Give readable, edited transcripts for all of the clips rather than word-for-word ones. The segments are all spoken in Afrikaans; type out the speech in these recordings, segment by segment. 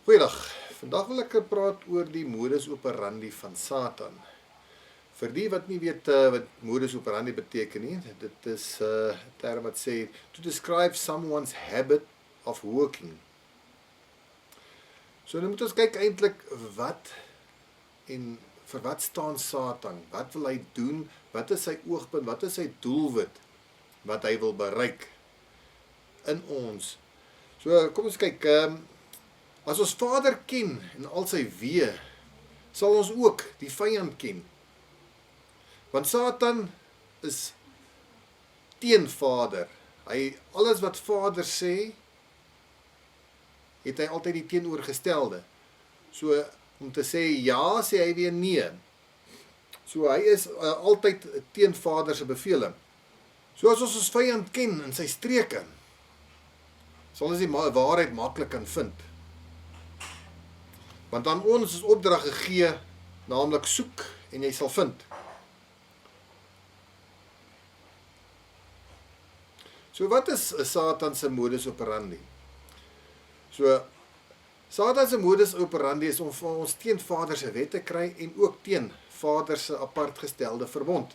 Goeiedag, vandag wil ek praat oor die modus operandi van Satan. Vir die wat nie weet wat modus operandi beteken nie, dit is 'n term wat sê to describe someone's habit of working. So nou moet ons kyk eintlik wat en vir wat staan Satan? Wat wil hy doen? Wat is sy oogpunt? Wat is sy doelwit wat hy wil bereik in ons? So kom ons kyk, as ons Vader ken en al sy weë, sal ons ook die vyand ken. Want Satan is teen Vader. Alles wat Vader sê, het hy altyd die teenoorgestelde. So om te sê ja, sê hy weer nee. So hy is altyd teen Vader se beveling. So as ons vyand ken in sy streke, sal ons die waarheid maklik kan vind. Want aan ons is opdrag gegee, naamlik soek en jy sal vind. So wat is Satan se modus operandi? So Satan se modus operandi is om ons teen Vader se wet te kry en ook teen Vader se apart gestelde verbond.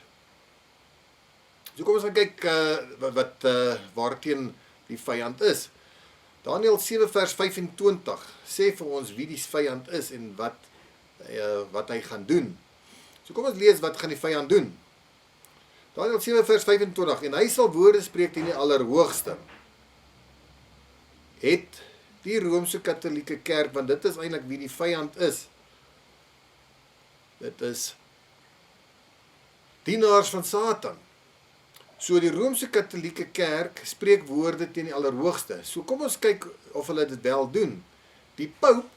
So kom ons gaan kyk waarteen die vyand is. Daniël 7 vers 25 sê vir ons wie die vyand is en wat hy gaan doen. So kom ons lees wat gaan die vyand doen. Daniël 7 vers 25, en hy sal woorde spreek teen die Allerhoogste. Het die Romeinse Katolieke Kerk, want dit is eintlik wie die vyand is. Dit is dienaars van Satan. So die Romeinse Katolieke Kerk spreek woorde teen die Allerhoogste. So kom ons kyk of hulle dit wel doen. Die Paus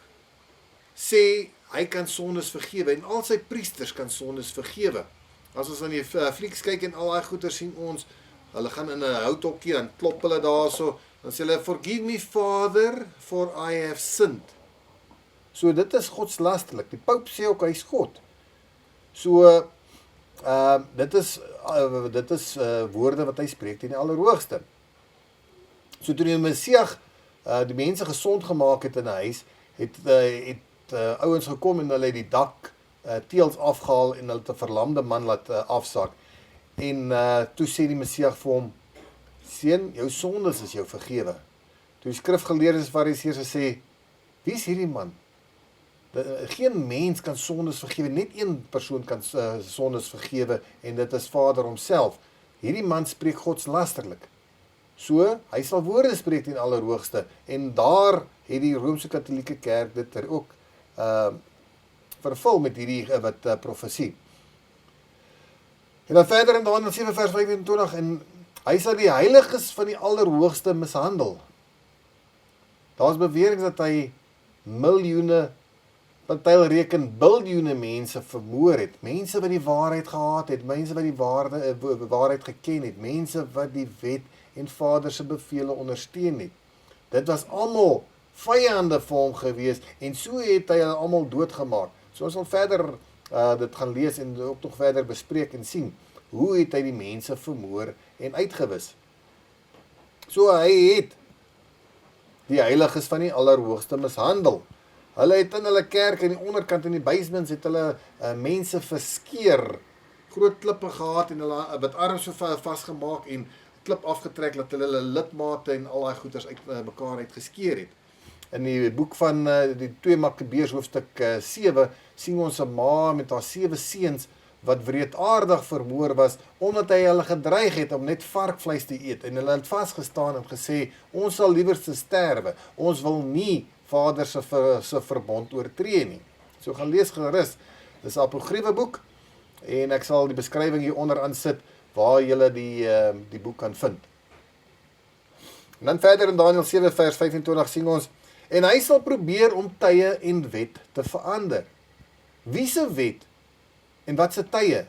sê hy kan sondes vergewe en al sy priesters kan sondes vergewe. As ons aan die flieks kyk en al daai goeie sien ons, hulle gaan in 'n houthokkie, dan klop hulle daarso, dan sê hulle forgive me Father for I have sinned. So dit is godslasterlik. Die Paus sê ook hy is God. So dit is woorde wat hy spreek teen die Allerhoogste. So toe die Messias die mense gesond gemaak het in 'n huis, het ouens gekom en hulle het die dak teels afgehaal en hulle het 'n verlamde man laat afsak. En toe sê die Messias vir hom, seun, jou sondes is jou vergewe. Toe die skrifgeleerdes Fariseërs sê, wie is hierdie man? Geen mens kan sondes vergewe, net een persoon kan sondes vergewe en dit is Vader homself. Hierdie man spreek godslasterlik. So, hy sal woorde spreek teen Allerhoogste en daar het die Romeinse Katolieke Kerk dit ook vervul met hierdie profesie. En dan verder in Daniël 7 vers 25 en hy sal die heiliges van die Allerhoogste mishandel. Daar is bewering dat hy miljoene, party reken biljoene mense vermoor het, mense wat die waarheid gehaat het, mense wat die waarheid geken het, mense wat die wet en Vader se bevele ondersteun het. Dit was almal vyande vir hom gewees en so het hy hulle almal doodgemaak. So ons sal verder dit gaan lees en ook nog verder bespreek en sien, hoe het hy die mense vermoor en uitgewis. So hy het die heiliges van die Allerhoogste mishandel. Hulle het in hulle kerk in die onderkant in die basements het hulle mense verskeer, groot klippe gehad en hulle met arms so vasgemaak en klip afgetrek dat hulle lidmate en al daai goeders uit mekaar uitgeskeer het. In die boek van die 2 Makabeërs hoofstuk 7 sien ons 'n ma met haar 7 seuns wat wreedaardig vermoor was omdat hy hulle gedreig het om net varkvleis te eet en hulle het vasgestaan en gesê ons sal liewer sterwe, ons wil nie Vader se verbond oortree nie. So gaan lees gerus. Dis 'n apokryfe boek en ek sal die beskrywing hier onderaan sit waar julle die boek kan vind. En dan verder in Daniël 7 vers 25 sien ons, en hy sal probeer om tye en wet te verander. Wie se wet en wat se tye?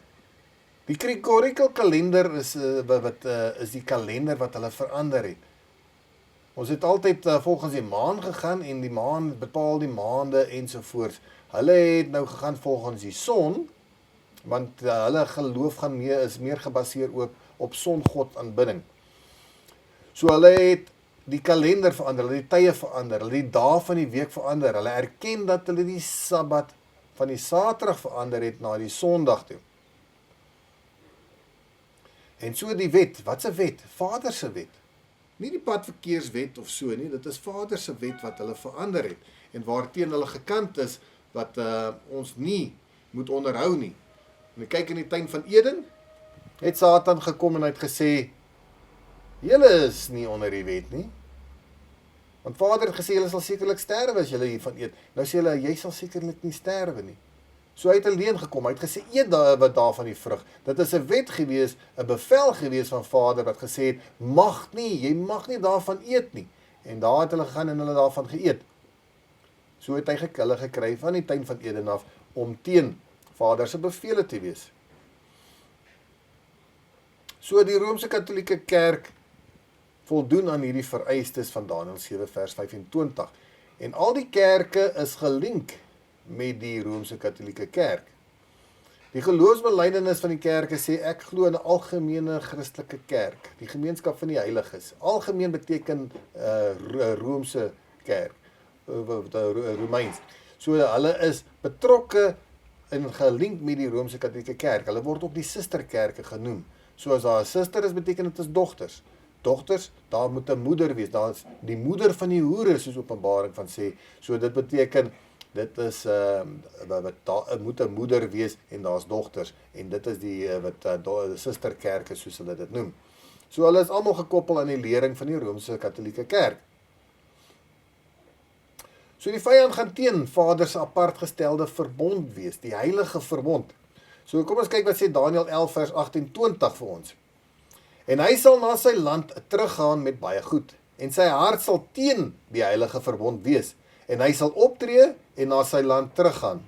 Die Gregorical kalender is die kalender wat hulle verander het. Ons het altyd volgens die maan gegaan en die maan bepaal die maande ensovoorts. Hulle het nou gegaan volgens die son, want hulle geloof is meer gebaseer ook op songod aanbidding. So hulle het die kalender verander, hulle die tye verander, hulle die dae van die week verander, hulle erken dat hulle die Sabbat van die Saterdag verander het na die Sondag toe. En so die wet, wat se wet? Vader se wet. Nie die padverkeerswet of so nie, dit is Vader se wet wat hulle verander het, en waarteen hulle gekant is, wat ons nie moet onderhou nie. En ek kyk in die tuin van Eden, het Satan gekom en hy het gesê, julle is nie onder die wet nie. Want Vader het gesê, julle sal sekerlik sterwe as julle hiervan eet. Nou sê hulle, jy sal sekerlik nie sterwe nie. So hy het alleen gekom, hy het gesê, eet wat daarvan die vrug. Dit is 'n wet gewees, 'n bevel gewees van Vader, wat gesê het, jy mag nie daarvan eet nie. En daar het hulle gegaan en hulle daarvan geëet. So het hy hulle gekry van die tuin van Eden af, om teen Vader se bevele te wees. So die Rooms-Katolieke Kerk voldoen aan hierdie vereistes van Daniël 7 vers 25. En al die kerke is gelink met die Rooms-Katolieke Kerk. Die geloofsbelijdenis van die kerke sê, ek glo in 'n algemene Christelike kerk, die gemeenskap van die heiliges. Algemeen beteken Roomse kerk, Romeins. So hulle is betrokke en gelink met die Rooms-Katolieke Kerk. Hulle word ook die sisterkerke genoem. So as daar 'n suster is, beteken dit is dogters. Dogters, daar moet 'n moeder wees. Daar is die moeder van die hoere, soos Openbaring van sê. So dit beteken, dit is, daar moet 'n moeder wees en daar's dogters. En dit is die sisterkerke, soos hulle dit noem. So hulle is almal gekoppel aan die lering van die Rooms-Katolieke Kerk. So die vyand gaan teen Vader se apart gestelde verbond wees, die heilige verbond. So kom ons kyk wat sê Daniël 11 vers 28 vir ons. En hy sal na sy land teruggaan met baie goed, en sy hart sal teen die heilige verbond wees, en hy sal optree en na sy land teruggaan.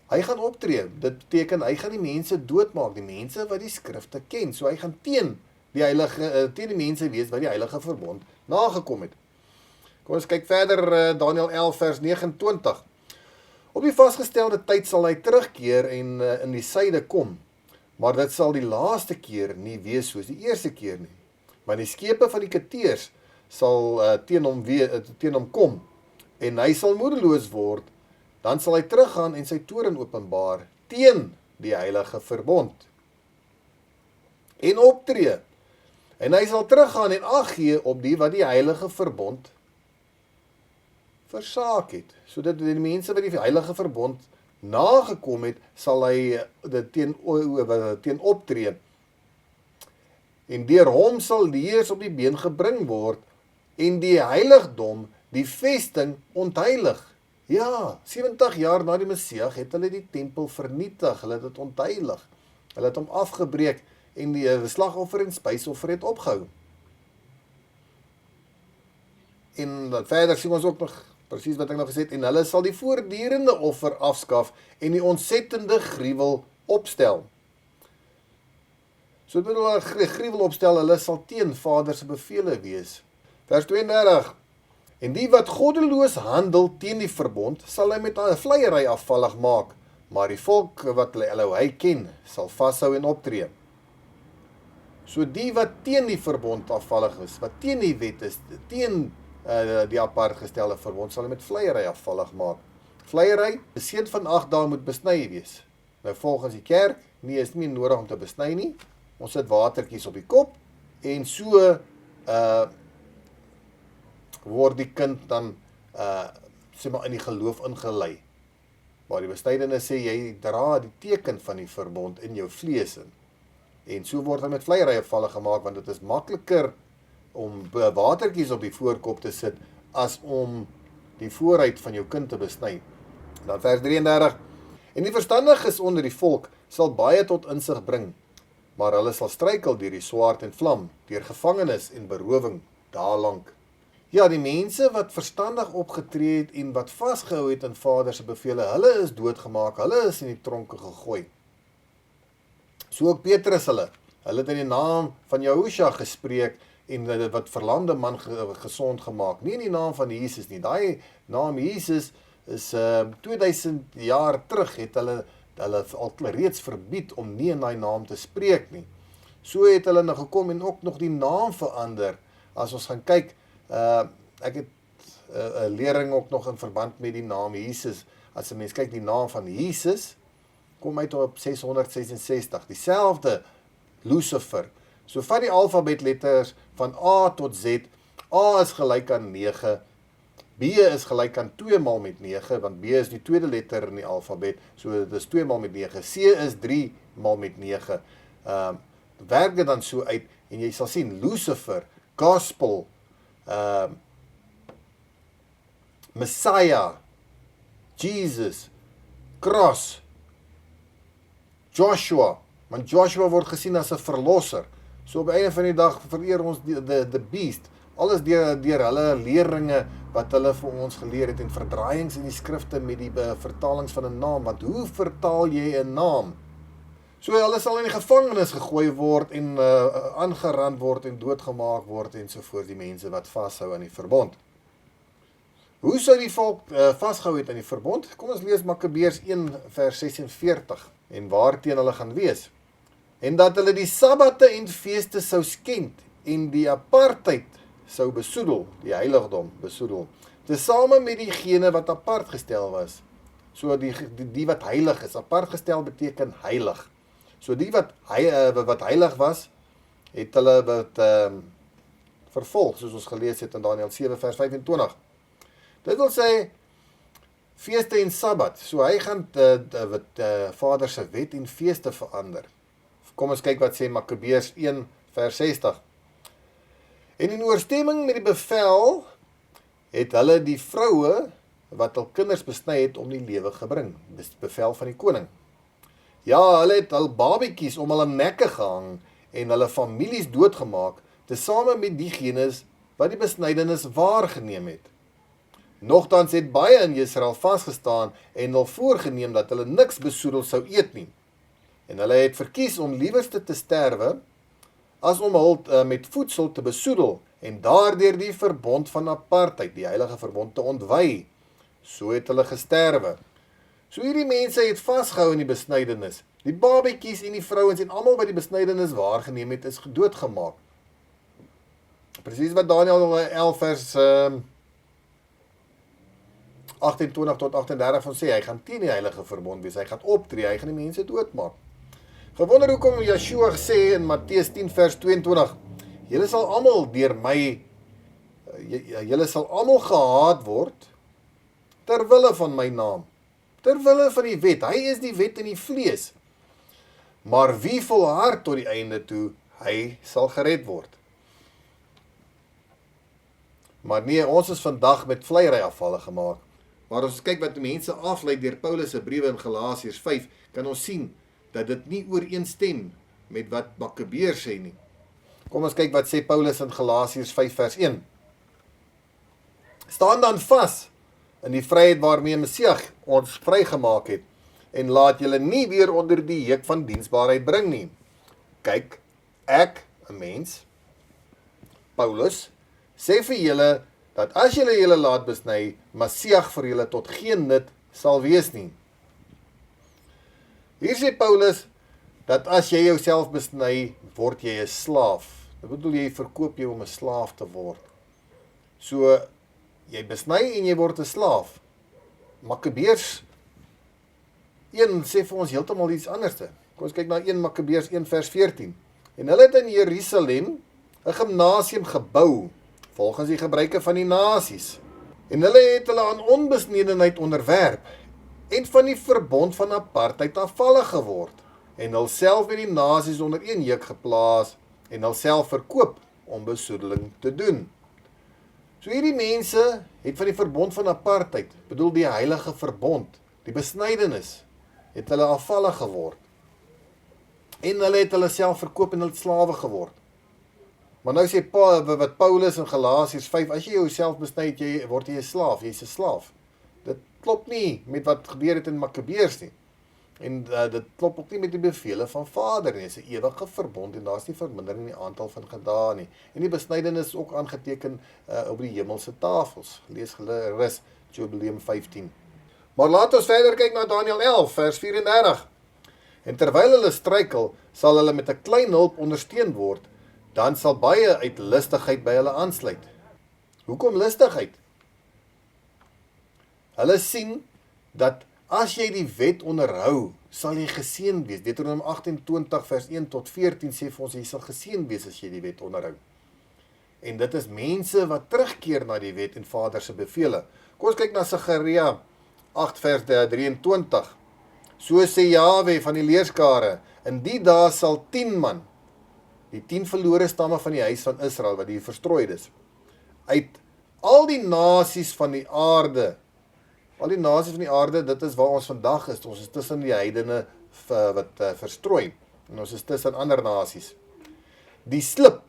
Hy gaan optree, dit beteken hy gaan die mense doodmaak, die mense wat die skrifte ken, so hy gaan teen die mense wees wat die heilige verbond nagekom het. Kom ons kyk verder, Daniël 11 vers 29. Op die vasgestelde tyd sal hy terugkeer en in die suide kom, maar dit sal die laaste keer nie wees soos die eerste keer nie. Want die skepe van die Keteers sal teen hom kom, en hy sal moedeloos word, dan sal hy teruggaan en sy toren openbaar teen die heilige verbond en optree. En hy sal teruggaan en ag gee op die wat die heilige verbond versaak het. So dat die mense wat die heilige verbond nagekom het, sal hy dit teen optree. En deur hom sal die heers op die been gebring word, en die heiligdom, die vesting ontheilig. Ja, 70 jaar na die Messias het hulle die tempel vernietig, hulle het dit ontheilig. Hulle het hom afgebreek, en die slagoffer en spysoffer het opgehou. En verder sien ons ook nog presies wat ek nou gesê het, en hulle sal die voortdurende offer afskaf en die ontsettende gruwel opstel. So dit hulle gruwel opstel, hulle sal teen Vader se bevele wees. Vers 32. En die wat goddeloos handel teen die verbond, sal hy met 'n vleiery afvallig maak, maar die volk wat hy ken, sal vashou en optree. So die wat teen die verbond afvallig is, wat teen die wet is, teen die apart gestelde verbond, sal hy met vleiery afvallig maak. Vleiery, 'n seun van 8 dae moet besny wees. Nou volgens die kerk, nie is nie nodig om te besny nie. Ons sit watertjies op die kop, en so word die kind dan sê maar in die geloof ingelei. Maar die besnydenis sê, jy dra die teken van die verbond in jou vlees in. En so word hy met vleiery afvallig gemaak, want dit is makliker om watertjies op die voorkop te sit, as om die vooruit van jou kind te besny. Dan vers 33. En die verstandiges onder die volk sal baie tot insig bring, maar hulle sal struikel deur die swaard en vlam, deur gevangenis en berowing daarlank. Ja, die mense wat verstandig opgetree het en wat vasgehou het in Vader se bevele, hulle is doodgemaak, hulle is in die tronke gegooi. So ook Petrus hulle het in die naam van Jahusha gespreek, en wat verlamde man gesond gemaak, nie in die naam van Jesus nie. Daai naam Jesus is 2000 jaar terug, het hulle al reeds verbied om nie in daai naam te spreek nie. So het hulle nou gekom en ook nog die naam verander. As ons gaan kyk, Ek het 'n lering ook nog in verband met die naam Jesus. As 'n mens kyk, die naam van Jesus kom uit op 666, dieselfde Lucifer. So vat die alfabetletters van A tot Z. A is gelyk aan 9, B is gelyk aan 2 maal met 9, want B is die tweede letter in die alfabet, so dit is 2 maal met 9. C is 3 maal met 9. Werk dit dan so uit, en jy sal sien, Lucifer, Gospel, Messiah, Jesus, Cross, Joshua, want Joshua word gesien as 'n verlosser. So op die einde van die dag vereer ons the beast, alles deur hulle leringe wat hulle vir ons geleer het, en verdraaiings in die skrifte met die vertalings van 'n naam, want hoe vertaal jy 'n naam? So hulle sal in die gevangenis gegooi word en aangerand word en doodgemaak word en sovoort, die mense wat vashou aan die verbond. Hoe sou die volk vasgehou het aan die verbond? Kom ons lees Makabeërs 1 vers 46 en waarteen hulle gaan wees. En dat hulle die sabbate en feeste sou skend en die apartheid sou besoedel, die heiligdom besoedel, tesame met diegene wat apart gestel was. So die wat heilig is, apart gestel beteken heilig. So die wat heilig was, het hulle vervolg, soos ons gelees het in Daniël 7 vers 25. Dit wil sê, feeste en sabbat, so hy gaan Vader se wet en feeste verander. Kom ons kyk wat sê Makabeërs 1 vers 60. En in ooreenstemming met die bevel, het hulle die vroue, wat hul kinders besny het, om die lewe gebring. Dis die bevel van die koning. Ja, hulle het hul babiekies om hulle nekke gehang, en hulle families doodgemaak, tesame met diegenes, wat die besnydenis waargeneem het. Nogtans het baie in Israel vasgestaan, en hul voorgeneem dat hulle niks besoedel sou eet nie. En hulle het verkies om liewerste te sterwe, as om hul met voedsel te besoedel, en daardeur die verbond van apartheid, die heilige verbond te ontwy. So het hulle gesterwe. So hierdie mense het vasgehou in die besnydenis. Die babiekies en die vrouens en almal wat die besnydenis waargeneem het, is doodgemaak. Presies wat Daniël 11 vers 28 tot 38 van sê, hy gaan teen die heilige verbond wees, hy gaan optree, hy gaan die mense doodmaak. Gewonder hoekom Yeshua sê in Matteus 10 vers 22, julle sal almal deur my, julle sal almal gehaat word, terwille van my naam, terwille van die wet, hy is die wet in die vlees, maar wie volhard tot die einde toe, hy sal gered word. Maar nee, ons is vandag met vleiery afvalle gemaak. Maar as ons kyk wat die mense aflei deur Paulus se briewe in Galasiërs 5, kan ons sien dat dit nie ooreenstem met wat Makabeërs sê nie. Kom ons kyk wat sê Paulus in Galasiërs 5 vers 1. Staan dan vas in die vryheid waarmee Messias ons vrygemaak het, en laat julle nie weer onder die juk van diensbaarheid bring nie. Kyk, ek, 'n mens, Paulus, sê vir julle, dat as julle julle laat besny, Messias vir julle tot geen nut sal wees nie. Hier sê Paulus, dat as jy jouself besny, word jy 'n slaaf. Dit bedoel jy verkoop jou om 'n slaaf te word. So, jy besny en jy word 'n slaaf. Makabeërs 1 sê vir ons heeltemal iets anderste. Kom ons kyk na 1 Makabeërs 1 vers 14. En hulle het in Jerusalem 'n gimnasium gebou, volgens die gebruike van die nasies. En hulle het hulle aan onbesnedenheid onderwerp, en van die verbond van apartheid afvallig geword, en hulself met die nasies onder een juk geplaas, en hulself verkoop om besoedeling te doen. So hierdie mense het van die verbond van apartheid, bedoel die heilige verbond, die besnydenis, het hulle afvallig geword. En hulle het hulle self verkoop en hulle slawe geword. Maar nou sê wat Paulus in Galasiërs 5, as jy jouself besny het, word jy 'n slaaf, jy's 'n slaaf. Dit klop nie met wat gebeur het in Makabeërs nie. En dit klop ook nie met die bevele van Vader nie. Dit is 'n ewige verbond en daar's nie vermindering in die aantal van gedae nie. En die besnydenis is ook aangeteken op die hemelse tafels. Lees gerus Jubileum 15. Maar laat ons verder kyk na Daniël 11 vers 34. En terwyl hulle struikel, sal hulle met 'n klein hulp ondersteun word, dan sal baie uit lustigheid by hulle aansluit. Hoekom listigheid? Hulle sien dat as jy die wet onderhou, sal jy geseën wees. Deuteronomium 28 vers 1 tot 14 sê vir ons, jy sal geseën wees as jy die wet onderhou. En dit is mense wat terugkeer na die wet en Vader se bevele. Kom ons kyk na Sagaria 8 vers 23. So sê Jahwe van die leerskare, in die dae sal 10 man, die 10 verlore stamme van die huis van Israel, wat die verstrooid is, uit al die nasies van die aarde, dit is waar ons vandag is, ons is tussen die heidene wat verstrooi, en ons is tussen ander nasies. Die slip,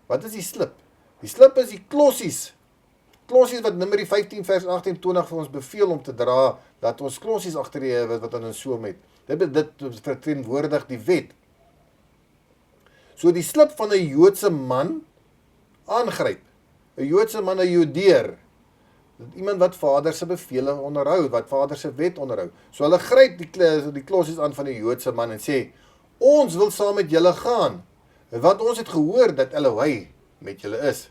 wat is die slip? Die slip is die klossies wat Numeri 15 vers 28 vir ons beveel om te dra, dat ons klossies agter die wat aan ons soom het. Dit verteenwoordig die wet. So die slip van 'n Joodse man aangryp. 'n Joodse man, 'n Jodeer. Iemand wat Vader se bevele onderhou, wat Vader se wet onderhou. So hulle gryp die klossies aan van die Joodse man en sê, ons wil saam met julle gaan, want ons het gehoor dat Elohei met julle is.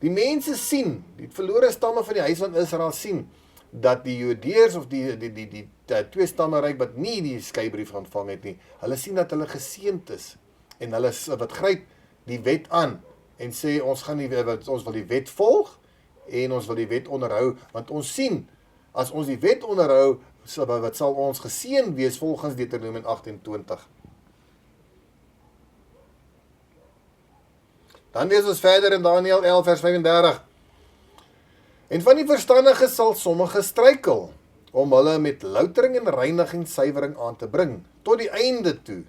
Die mense sien, die verlore stamme van die huis van Israel sien, dat die Jodeërs of die twee stamme ryk wat nie die skeybrief ontvang het nie, hulle sien dat hulle geseënd is, en hulle wat gryp die wet aan, en sê, ons wil die wet volg, en ons wil die wet onderhou, want ons sien, as ons die wet onderhou, wat sal ons geseën wees volgens Deuteronomium 28. Dan lees ons verder in Daniël 11 vers 35. En van die verstandiges sal sommige struikel, om hulle met loutering en reiniging suiwering aan te bring, tot die einde toe.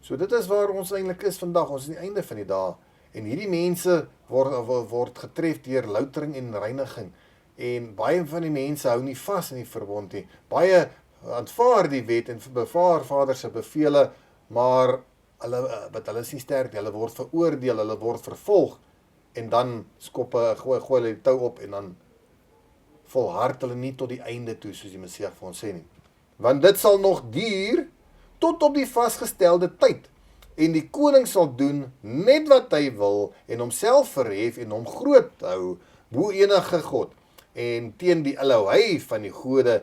So dit is waar ons eintlik is vandag, ons is aan die einde van die dag. En hierdie mense word getref deur loutering en reiniging. En baie van die mense hou nie vas in die verbond nie. Baie aanvaar die wet en bevaar Vader se bevele, maar hulle is nie sterk nie, hulle word veroordeel, hulle word vervolg, en dan gooi hulle die tou op, en dan volhard hulle nie tot die einde toe, soos die Messias vir ons sê nie. Want dit sal nog duur, tot op die vasgestelde tyd, en die koning sal doen net wat hy wil, en homself verhef, en hom groot hou, bo enige God, en teen die Elohei van die gode,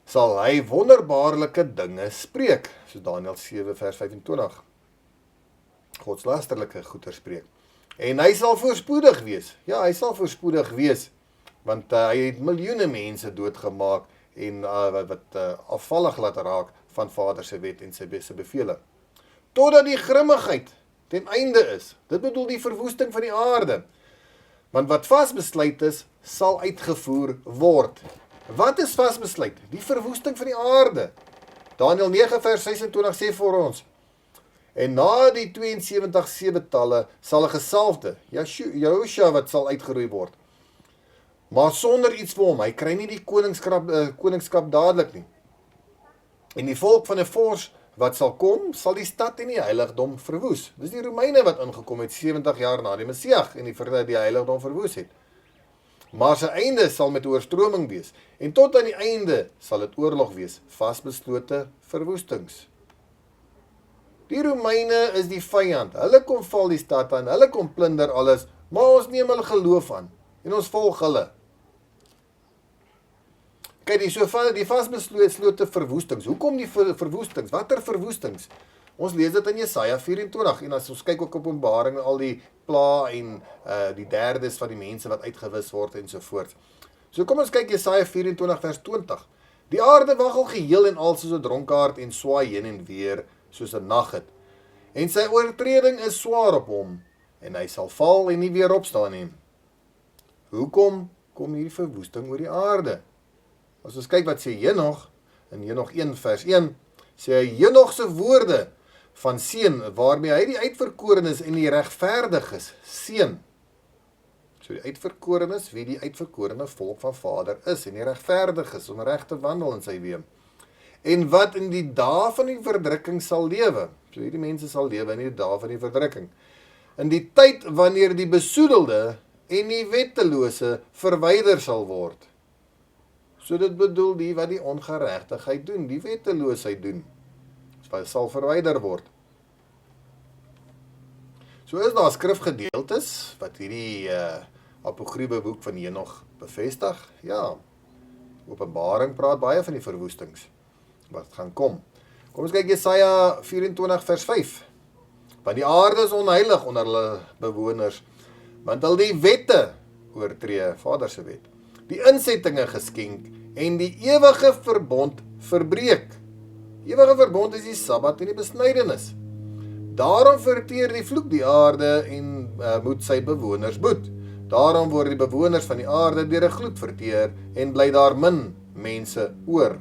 sal hy wonderbaarlike dinge spreek, soos Daniël 7 vers 25, godslasterlike goeie spreek. En hy sal voorspoedig wees, ja, hy sal voorspoedig wees, want hy het miljoene mense doodgemaak, en wat afvallig laat raak, van Vader se wet en sy bevele. Totdat die grimmigheid ten einde is, dit bedoel die verwoesting van die aarde, want wat vasbesluit is, sal uitgevoer word. Wat is vasbesluit? Die verwoesting van die aarde. Daniël 9 vers 26 sê vir ons, en na die 72 sebetalle sal 'n gesalfde, Jahosha, wat sal uitgeroei word, maar sonder iets vir hom, hy kry nie die koningskap dadelik nie. En die volk van 'n vors wat sal kom, sal die stad en die heiligdom verwoes. Dis die Romeine wat ingekom het 70 jaar na die Messias en die heiligdom verwoes het. Maar sy einde sal met oorstroming wees, en tot aan die einde sal dit oorlog wees, vasbeslote verwoestings. Die Romeine is die vyand, hulle kom val die stad aan, hulle kom plunder alles, maar ons neem hulle geloof aan, en ons volg hulle. Kyk, die vasbeslote verwoestings, hoekom die verwoestings, watter verwoestings? Ons lees dit in Jesaja 24, en as ons kyk ook op Openbaring, al die pla en die derdes van die mense wat uitgewis word en sovoorts. So kom ons kyk Jesaja 24 vers 20. Die aarde waggel geheel en al soos 'n dronkaard en swaai heen en weer soos 'n nagget. En sy oortreding is swaar op hom, en hy sal val en nie weer opstaan nie. Hoekom kom hierdie verwoesting oor die aarde? As ons kyk wat sê Henog, in Henog 1 vers 1, sê hy Henog se woorde van seën, waarmee hy die uitverkorenes en die regverdiges seën. So die uitverkorenes, wie die uitverkorene volk van Vader is, en die regverdiges, om reg te wandel in sy weë. En wat in die dae van die verdrukking sal lewe. So hierdie mense sal lewe in die dae van die verdrukking. In die tyd wanneer die besoedelde en die wettelose verwyder sal word. So dit bedoel die wat die ongeregtigheid doen, die wetteloosheid doen, sal verwyder word. So is daar skrifgedeeltes wat hierdie apokryfe boek van Henog bevestig. Ja, Openbaring praat baie van die verwoestings wat gaan kom. Kom ons kyk Jesaja 24 vers 5. Want die aarde is onheilig onder hulle bewoners, want hulle die wette oortree, Vader se wet, die insettinge geskenk en die ewige verbond verbreek. Die ewige verbond is die Sabbat en die besnydenis. Daarom verteer die vloek die aarde en moet sy bewoners boet. Daarom word die bewoners van die aarde deur 'n gloed verteer en bly daar min mense oor.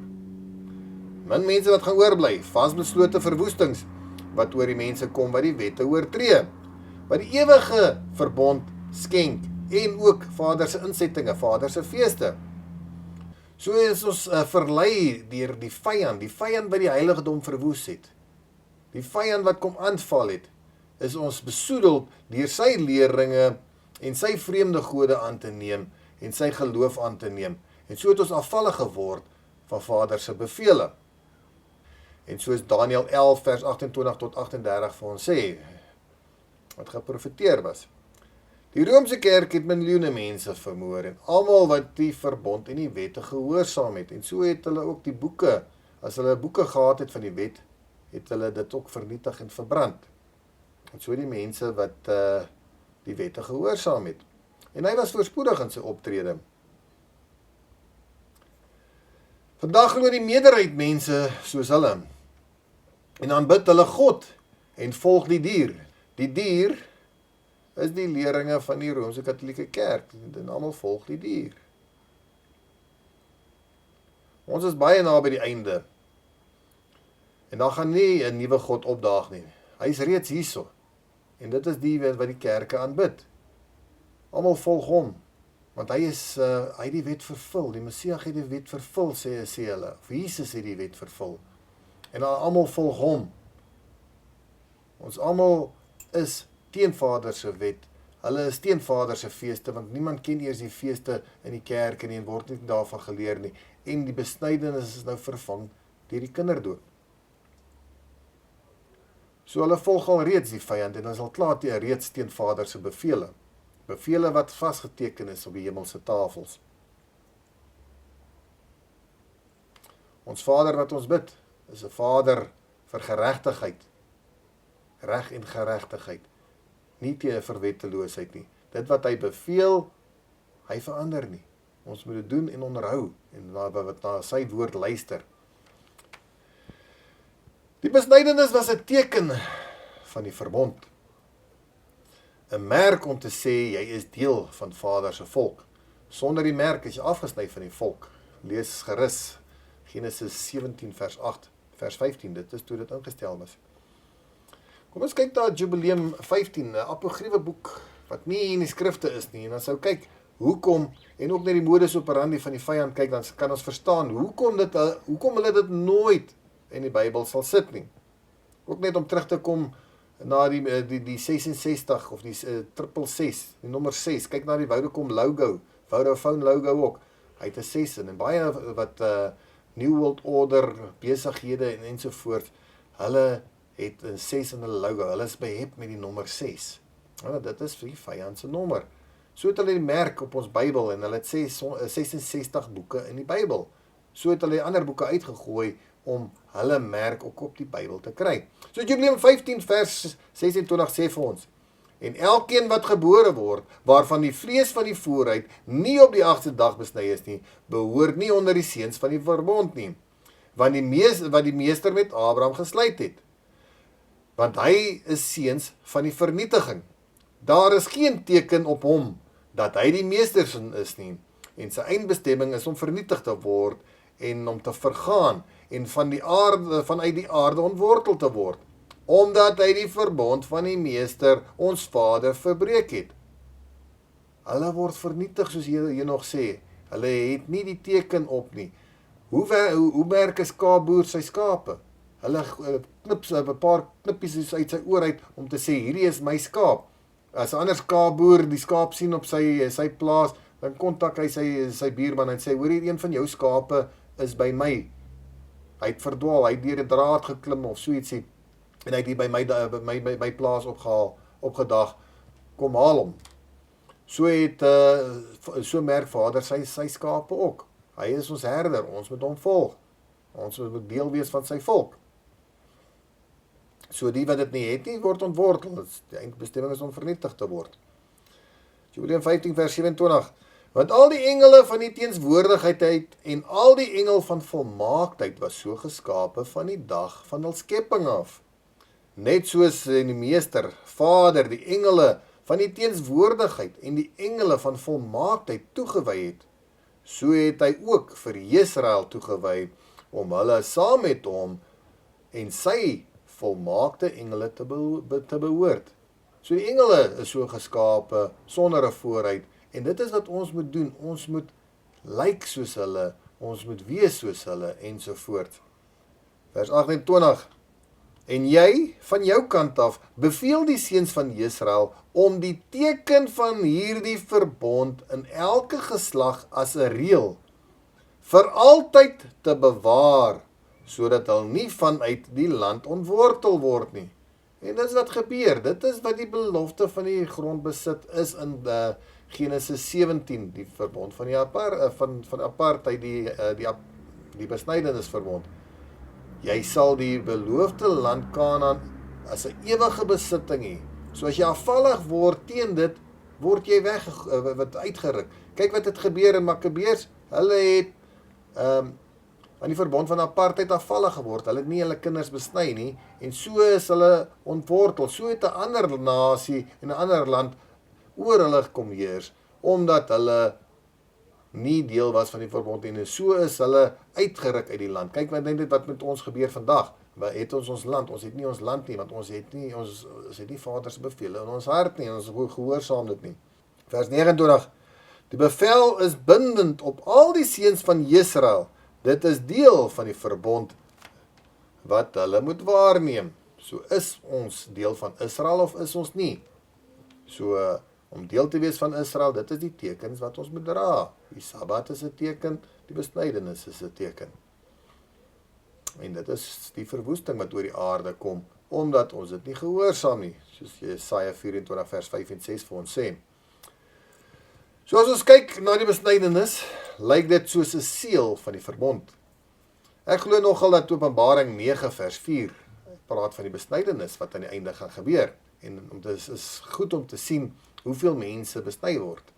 Min mense wat gaan oorbly, vasbeslote verwoestings wat oor die mense kom wat die wette oortree, wat die ewige verbond skenk en ook Vader se insettinge, Vader se feeste. So is ons verlei deur die vyand wat die heiligdom verwoes het. Die vyand wat kom aanval het, is ons besoedeld deur sy leerringe en sy vreemde gode aan te neem en sy geloof aan te neem. En so het ons afvallig geword van Vader se bevele. En soos Daniël 11 vers 28 tot 38 vir ons sê, wat geprofeteer was. Die Romeinse kerk het miljoene mense vermoor en almal wat die verbond en die wette gehoorsaam het. En so het hulle ook die boeke, as hulle boeke gehad het van die wet, het hulle dit ook vernietig en verbrand. En so die mense wat die wette gehoorsaam het. En hy was voorspoedig in sy optrede. Vandag glo die meerderheid mense soos hulle en aanbid hulle God en volg die dier. Die dier is die leeringe van die Romeinse Katolieke Kerk en almal volg die dier. Ons is baie na by die einde. En daar gaan nie 'n nuwe God opdaag nie. Hy is reeds hierso. En dit is die wat die kerke aanbid. Almal volg hom, want hy het die wet vervul. Die Messias het die wet vervul, sê hulle. Of Jesus het die wet vervul. En almal volg hom. Ons almal is teen Vader se wet. Hulle is teen Vader se feeste, want niemand ken eers die feeste in die kerk en word nie daarvan geleer nie. En die besnydenis is nou vervang deur die kinderdoop. So hulle volg al reeds die vyand en ons al klaar reeds teen Vader se bevele. Bevele wat vasgeteken is op die hemelse tafels. Ons Vader wat ons bid, is 'n Vader vir geregtigheid. Reg en geregtigheid. Nie teen verwetteloosheid nie. Dit wat hy beveel, hy verander nie. Ons moet dit doen en onderhou en wat na sy woord luister. Die besnydenis was 'n teken van die verbond. 'n merk om te sê, jy is deel van Vader se volk. Sonder die merk is jy afgesny van die volk. Lees gerus Genesis 17 vers 8, vers 15, dit is toe dit ingestel was. Kom ons kyk na Jubileum 15, 'n apokryfe boek, wat nie in die skrifte is nie, en dan sou kyk, hoekom, en ook net die modus operandi van die vyand kyk, dan kan ons verstaan, hoekom hulle dit nooit in die Bybel sal sit nie. Ook net om terug te kom na die 66 of die 666, die nommer 6, kyk na die Vodacom logo, Vodafone logo ook, hy het 'n 6 in, en baie wat New World Order besighede en ensovoort, hulle het 'n 6 in hulle logo, hulle is behep met die nommer 6. Nou, dit is vir die vyand se nommer. So het hulle die merk op ons Bybel, en hulle het 66 boeke in die Bybel. So het hulle die ander boeke uitgegooi, om hulle merk ook op die Bybel te kry. So Jubileum 15 vers 26 sê vir ons, en elkeen wat gebore word, waarvan die vlees van die vooruit nie op die 8ste dag besny is nie, behoort nie onder die seuns van die verbond nie, wat die meester met Abraham gesluit het. Want hy is seuns van die vernietiging. Daar is geen teken op hom, dat hy die meester is nie, en sy eindbestemming is om vernietig te word, en om te vergaan, en vanuit die aarde ontwortel te word, omdat hy die verbond van die meester, ons Vader, verbreek het. Hulle word vernietig, soos jy nog sê, hulle het nie die teken op nie. Hoe merk 'n skaapboer sy skape? Hulle knip 'n paar knippies uit sy oor uit, om te sê, hierdie is my skaap. As 'n ander skaapboer die skaap sien op sy plaas, dan kontak hy sy buurman en sê, hoor hier, een van jou skape is by my. Hy het verdwaal, hy het deur 'n draad geklim of so ietsie, en hy het hier by my plaas opgehaal. opgedag, kom haal hom. So merk Vader sy skape ook. Hy is ons herder, ons moet hom volg. Ons moet deel wees van sy volk. So die wat dit nie het nie, word ontwortel. Die eindbestemming is om vernietig te word. Jubileum 15 vers 27. Want al die engele van die teenswoordigheid en al die engel van volmaaktheid was so geskape van die dag van hul skepping af. Net soos die meester, Vader, die engele van die teenswoordigheid en die engele van volmaaktheid toegewy het, so het hy ook vir Israel toegewy om hulle saam met hom en sy volmaakte engele te behoort. So die engele is so geskape sonder 'n vooruit en dit is wat ons moet doen. Ons moet lyk soos hulle, ons moet wees soos hulle ensovoort. Vers 28. En jy, van jou kant af, beveel die seuns van Israel om die teken van hierdie verbond in elke geslag as 'n reël vir altyd te bewaar, sodat hulle nie vanuit die land ontwortel word nie. En dit is wat gebeur, dit is wat die belofte van die grondbesit is in Genesis 17, die verbond van die apartheid, die besnydenisverbond. Jy sal die beloofde land Kanaan as 'n ewige besitting hê. So as jy afvallig word teen dit, word jy uitgeruk. Kyk wat het gebeur in Makabeërs, hulle het aan die verbond van apartheid afvallig geword. Hulle het nie hulle kinders besny nie, en so is hulle ontwortel. So het 'n ander nasie en 'n ander land oor hulle kom heers, omdat hulle nie deel was van die verbond en so is hulle uitgeruk uit die land. Kyk wat met ons gebeur vandag. Het ons land? Ons het nie ons land nie, want ons het nie Vader se bevele in ons hart nie, en ons gehoorsaam dit nie. Vers 29. Die bevel is bindend op al die seuns van Israel. Dit is deel van die verbond wat hulle moet waarneem. So is ons deel van Israel of is ons nie? So om deel te wees van Israel, dit is die tekens wat ons moet dra. Die Sabbat is 'n teken, die besnydenis is 'n teken. En dit is die verwoesting wat oor die aarde kom, omdat ons dit nie gehoorsaam nie, soos Jesaja 24 vers 5 en 6 vir ons sê. So as ons kyk na die besnydenis, lyk dit soos 'n seël van die verbond. Ek glo nogal dat Openbaring 9 vers 4 praat van die besnydenis wat aan die einde gaan gebeur. En dit is goed om te sien hoeveel mense besny word.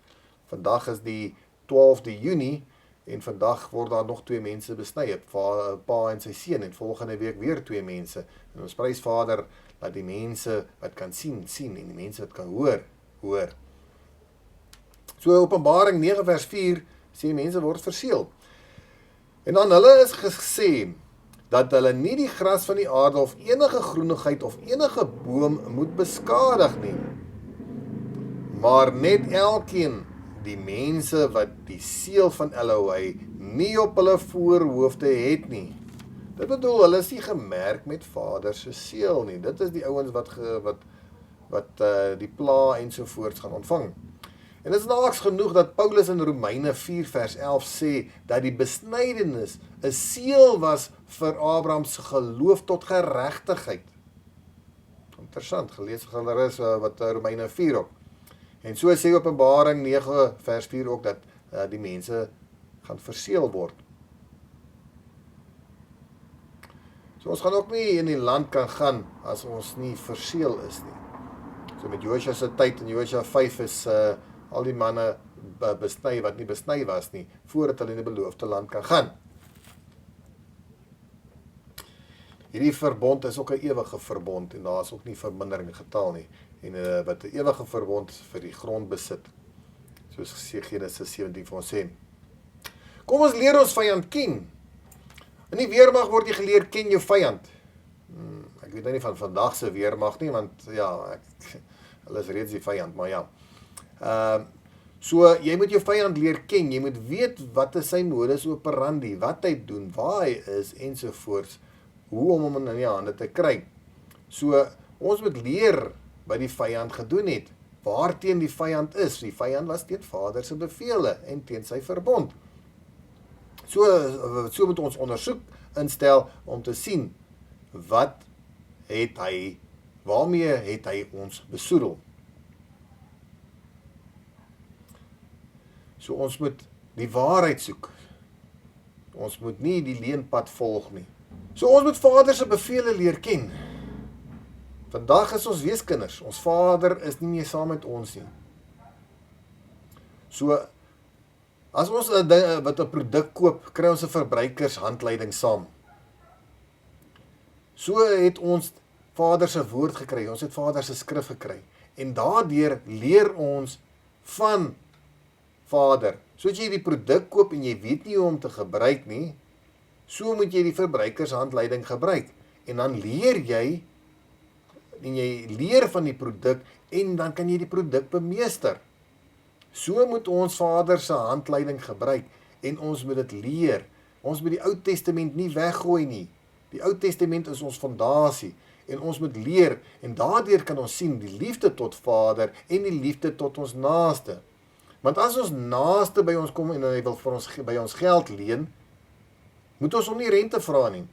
Vandag is die 12de Junie en vandag word daar nog 2 mense besny, 'n pa en sy seun, en volgende week weer 2 mense. En ons prys Vader dat die mense wat kan sien en die mense wat kan hoor. So Openbaring 9 vers 4 sê mense word verseël. En aan hulle is gesê dat hulle nie die gras van die aarde of enige groenigheid of enige boom moet beskadig nie, maar net elkeen die mense wat die seël van Elohei nie op hulle voorhoofde het nie. Dit bedoel, hulle is nie gemerk met Vader se seël nie. Dit is die ouens wat die pla ensovoorts gaan ontvang. En dit is naaks genoeg dat Paulus in Romeine 4 vers 11 sê dat die besnydenis 'n seël was vir Abraham se geloof tot geregtigheid. Interessant, gelees is wat Romeine 4 ook. En so sê Openbaring 9 vers 4 ook dat die mense gaan verseël word. So ons gaan ook nie in die land kan gaan as ons nie verseël is nie. So met Josua se tyd in Josua 5 is al die manne besny wat nie besny was nie, voordat hulle in die beloofde land kan gaan. Hierdie verbond is ook 'n ewige verbond, en daar is ook nie vermindering in getal nie. En wat 'n ewige verbond vir die grondbesit, soos Genesis 17 vir ons sê. Kom ons leer ons vyand ken. In die weermag word jy geleer, ken jou vyand. Ek weet nie van vandag se weermag nie, want ja, hulle is reeds die vyand, maar ja. So jy moet jou vyand leer ken, jy moet weet wat is sy modus operandi, wat hy doen, waar hy is, ensovoorts, hoe om hom in die hande te kry. So ons moet leer wat die vyand gedoen het, waarteen die vyand is. Die vyand was teen Vader se bevele en teen sy verbond. So moet ons ondersoek instel om te sien wat het hy Waarmee het hy ons besoedel? So ons moet die waarheid soek. Ons moet nie die leenpad volg nie. So ons moet Vader se bevele leer ken. Vandag is ons weeskinders. Ons Vader is nie meer saam met ons nie. So as ons 'n produk koop, kry ons 'n verbruikershandleiding saam. So het ons Vader se woord gekry, ons het Vader se skrif gekry. En daardeur leer ons van Vader. So as jy die produk koop en jy weet nie hoe om te gebruik nie, so moet jy die verbruikershandleiding gebruik. En dan leer jy, en jy leer van die produk, en dan kan jy die produk bemeester. So moet ons Vader se handleiding gebruik, en ons moet dit leer. Ons moet die Ou Testament nie weggooi nie. Die Ou Testament is ons fondasie, en ons moet leer, en daardeur kan ons sien die liefde tot Vader, en die liefde tot ons naaste. Want as ons naaste by ons kom, en hy wil vir ons, by ons geld leen, moet ons hom nie rente vra nie.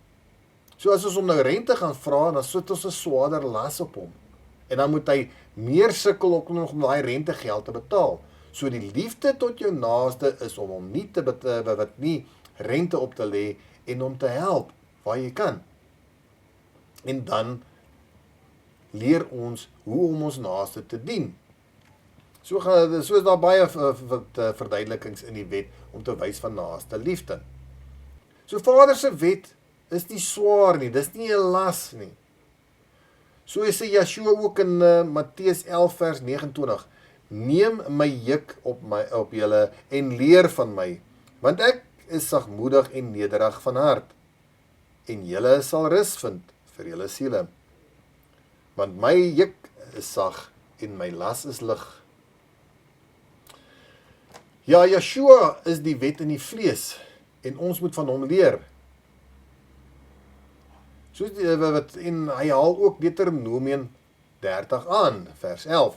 So as ons hom nou rente gaan vra, dan sit ons 'n swaarder las op hom. En dan moet hy meer sukkel ook nog om daai rentegeld te betaal. So die liefde tot jou naaste is om hom nie nie rente op te lê en om te help waar jy kan. En dan leer ons hoe om ons naaste te dien. So is daar baie verduidelikings in die wet om te wys van naaste liefde. So Vader se wet is nie swaar nie, dis nie 'n las nie. So sê Yeshua ook in Matteus 11 vers 29, neem my juk op julle en leer van my, want ek is sagmoedig en nederig van hart, en julle sal rus vind vir julle siele. Want my juk is sag en my las is lig. Ja, Yeshua is die wet in die vlees, en ons moet van hom leer. En hy haal ook Deuteronomium 30 aan, vers 11.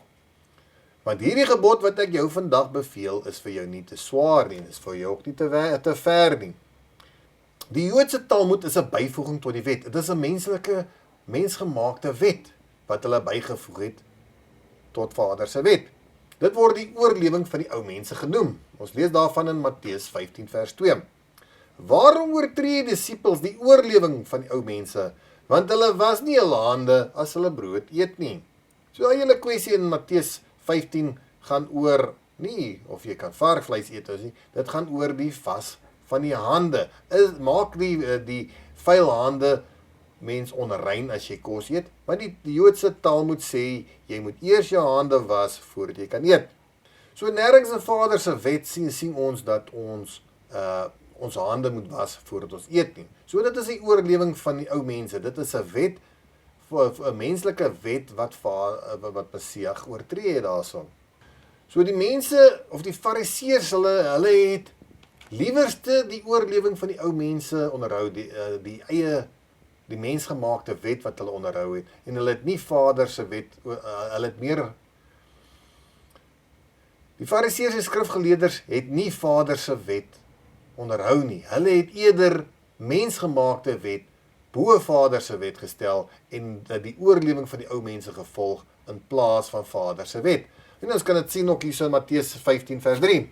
Want hierdie gebod wat ek jou vandag beveel, is vir jou nie te swaar nie, is vir jou ook nie te ver nie. Die Joodse Talmud is 'n byvoeging tot die wet. Dit is 'n mensgemaakte wet, wat hulle bygevoeg het tot Vader se wet. Dit word die oorlewing van die ou mense genoem. Ons lees daarvan in Matteus 15 vers 2. Waarom oortree die disippels die oorlewing van die ou mense? Want hulle was nie hulle hande as hulle brood eet nie. So die hele kwessie in Matteus 15 gaan oor nie of jy kan varkvleis eet of nie. Dit gaan oor die was van die hande. Maak die vuil hande mens onrein as jy kos eet, want die Joodse Talmud sê, jy moet eers jou hande was voordat jy kan eet. So nêrens in Vader se wet sien ons dat ons hande moet was voordat ons eet nie. So dit is die oorlewing van die ou mense. Dit is 'n wet, 'n menslike wet wat Messias oortree het daarso. So die mense of die Fariseërs, hulle het liewerste die oorlewing van die ou mense onderhou, die mensgemaakte wet wat hulle onderhou het, en hulle het nie Vader se wet, hulle het meer, die Fariseërs en skrifgeleerders het nie Vader se wet onderhou nie, hulle het eerder mensgemaakte wet bo Vader se wet gestel, en die oorlewing van die ou mense gevolg, in plaas van Vader se wet. En ons kan dit sien ook hier in Matteus 15 vers 3.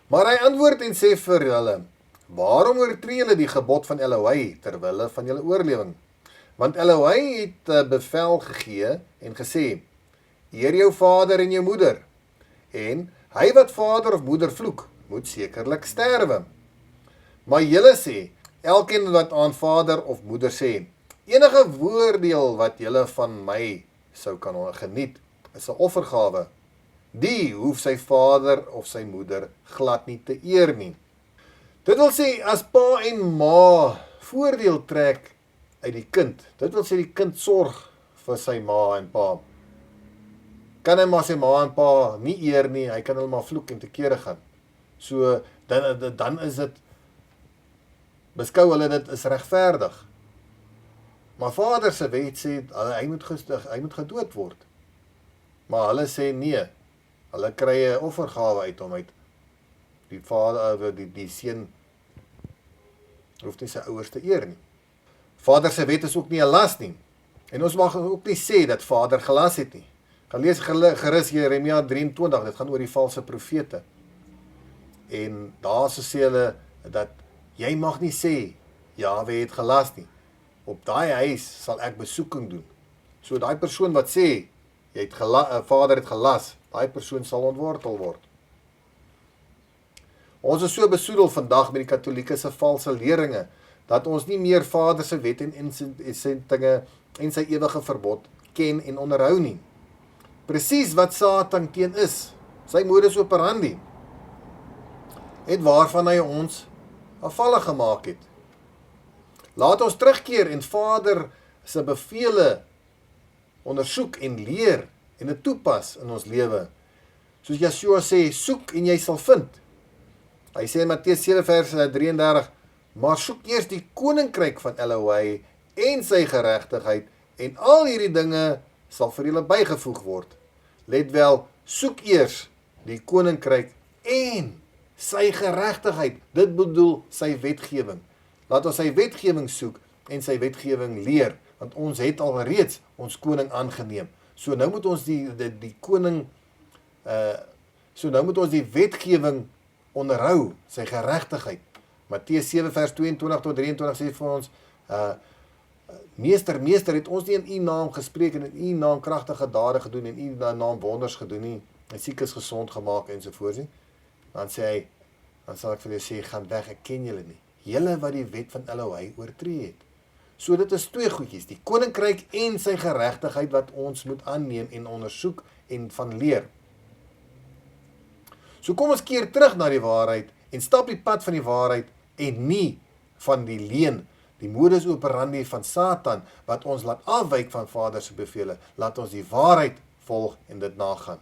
Maar hy antwoord en sê vir hulle, waarom oortree julle die gebod van Elohai terwille van julle oorlewing? Want Elohai het bevel gegee en gesê, eer jou vader en jou moeder, en hy wat vader of moeder vloek, moet sekerlik sterwe. Maar julle sê, elkeen wat aan vader of moeder sê, enige voordeel wat julle van my sou kan geniet, is 'n offergawe. Die hoef sy vader of sy moeder glad nie te eer nie. Dit wil sê, as pa en ma voordeel trek uit die kind, dit wil sê die kind sorg vir sy ma en pa, kan hy maar sy ma en pa nie eer nie, hy kan hulle maar vloek en te kere gaan. So, dan is dit, beskou hulle dit is regverdig. Maar Vader se wet sê, hy moet gedood word. Maar hulle sê nee, hulle kry 'n offergawe uit hom uit. Die vader, die seun hoef nie sy ouers te eer nie. Vader se wet is ook nie 'n las nie. En ons mag ook nie sê dat Vader gelas het nie. Gaan lees gerus Jeremia 23, dit gaan oor die valse profete. En daar sê hulle dat jy mag nie sê Jahwe het gelas nie. Op daai huis sal ek besoeking doen. So daai persoon wat sê jy het Vader het gelas, daai persoon sal ontwortel word. Ons is so besoedel vandag met die Katolieke se valse leringe dat ons nie meer Vader se wet en insettinge en sy ewige verbod ken en onderhou nie. Presies wat Satan teen is, sy modus operandi, het waarvan hy ons afvallig gemaak het. Laat ons terugkeer en Vader se bevele ondersoek en leer en dit toepas in ons lewe. Soos Yeshua sê, soek en jy sal vind. Hy sê in Matteus 7 vers 33, maar soek eers die koninkryk van Elohei en sy geregtigheid en al hierdie dinge sal vir julle bygevoeg word. Let wel, soek eers die koninkryk en sy geregtigheid. Dit bedoel sy wetgewing. Laat ons sy wetgewing soek en sy wetgewing leer, want ons het al reeds ons koning aangeneem. So nou moet ons die koning, so nou moet ons die wetgewing onderhou, sy geregtigheid. Matteus 7 vers 22 tot 23 sê vir ons, Meester, het ons nie in u naam gespreek en in u naam kragtige dade gedoen en in u naam wonders gedoen nie, en siekes gesond gemaak ensovoorts nie? Dan sê hy, dan sal ek vir julle sê, gaan weg, ek ken julle nie. Julle wat die wet van Elohei oortree het. So dit is twee goedjies, die koninkryk en sy geregtigheid wat ons moet aanneem en ondersoek en van leer. So kom ons keer terug na die waarheid en stap die pad van die waarheid en nie van die leuen, die modus operandi van Satan wat ons laat afwyk van Vader se bevele. Laat ons die waarheid volg en dit nagaan.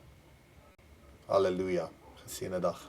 Halleluja. Geseënde dag.